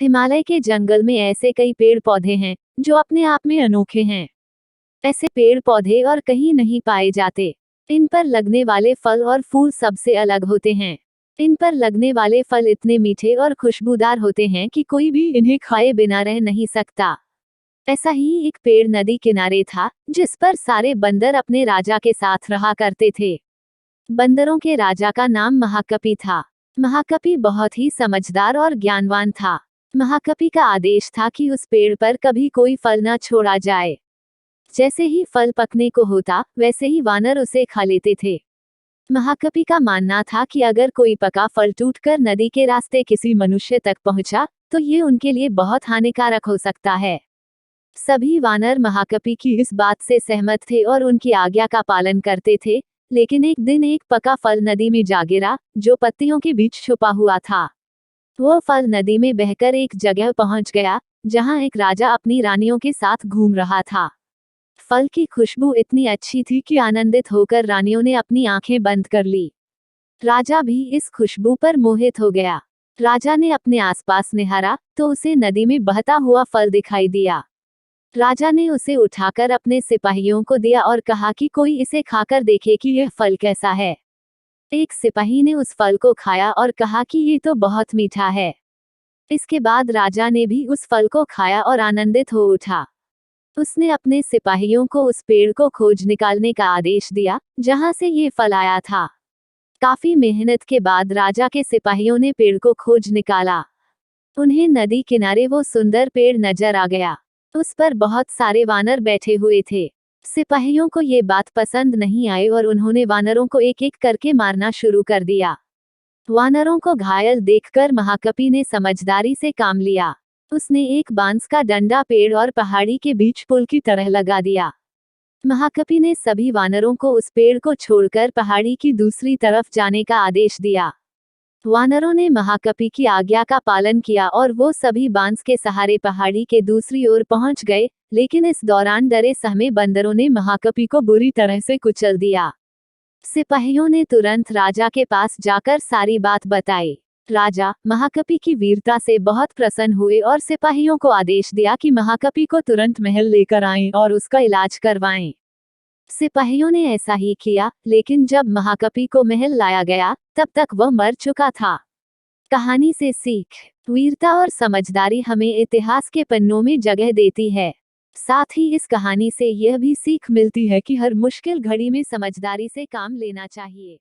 हिमालय के जंगल में ऐसे कई पेड़ पौधे हैं जो अपने आप में अनोखे हैं। ऐसे पेड़ पौधे और कहीं नहीं पाए जाते। इन पर लगने वाले फल और फूल सबसे अलग होते हैं। इन पर लगने वाले फल इतने मीठे और खुशबूदार होते हैं कि कोई भी इन्हें खाए बिना रह नहीं सकता। ऐसा ही एक पेड़ नदी किनारे था, जिस पर सारे बंदर अपने राजा के साथ रहा करते थे। बंदरों के राजा का नाम महाकपि था। महाकपि बहुत ही समझदार और ज्ञानवान था। महाकपि का आदेश था कि उस पेड़ पर कभी कोई फल न छोड़ा जाए। जैसे ही फल पकने को होता, वैसे ही वानर उसे खा लेते थे। महाकपि का मानना था कि अगर कोई पका फल टूटकर नदी के रास्ते किसी मनुष्य तक पहुंचा, तो ये उनके लिए बहुत हानिकारक हो सकता है। सभी वानर महाकपि की इस बात से सहमत थे और उनकी आज्ञा का पालन करते थे। लेकिन एक दिन एक पका फल नदी में जा गिरा, जो पत्तियों के बीच छुपा हुआ था। वो फल नदी में बहकर एक जगह पहुंच गया, जहां एक राजा अपनी रानियों के साथ घूम रहा था। फल की खुशबू इतनी अच्छी थी कि आनंदित होकर रानियों ने अपनी आंखें बंद कर ली। राजा भी इस खुशबू पर मोहित हो गया। राजा ने अपने आसपास निहारा, तो उसे नदी में बहता हुआ फल दिखाई दिया। राजा ने उसे उठाकर अपने सिपाहियों को दिया और कहा कि कोई इसे खाकर देखे कि यह फल कैसा है। एक सिपाही ने उस फल को खाया और कहा कि ये तो बहुत मीठा है। इसके बाद राजा ने भी उस फल को खाया और आनंदित हो उठा। उसने अपने सिपाहियों को उस पेड़ को खोज निकालने का आदेश दिया, जहां से ये फल आया था। काफी मेहनत के बाद राजा के सिपाहियों ने पेड़ को खोज निकाला। उन्हें नदी किनारे वो सुंदर पेड़ नजर आ गया। उस पर बहुत सारे वानर बैठे हुए थे। सिपाहियों को ये बात पसंद नहीं आई और उन्होंने वानरों को एक एक करके मारना शुरू कर दिया। वानरों को घायल देखकर महाकपि ने समझदारी से काम लिया। उसने एक बांस का डंडा पेड़ और पहाड़ी के बीच पुल की तरह लगा दिया। महाकपि ने सभी वानरों को उस पेड़ को छोड़कर पहाड़ी की दूसरी तरफ जाने का आदेश दिया। वानरों ने महाकपि की आज्ञा का पालन किया और वो सभी बांस के सहारे पहाड़ी के दूसरी ओर पहुंच गए। लेकिन इस दौरान डरे सहमे बंदरों ने महाकपि को बुरी तरह से कुचल दिया। सिपाहियों ने तुरंत राजा के पास जाकर सारी बात बताई। राजा महाकपि की वीरता से बहुत प्रसन्न हुए और सिपाहियों को आदेश दिया कि महाकपि को तुरंत महल लेकर आएं और उसका इलाज करवाएं। सिपाहियों ने ऐसा ही किया, लेकिन जब महाकपि को महल लाया गया, तब तक वह मर चुका था। कहानी से सीख। वीरता और समझदारी हमें इतिहास के पन्नों में जगह देती है। साथ ही इस कहानी से यह भी सीख मिलती है कि हर मुश्किल घड़ी में समझदारी से काम लेना चाहिए।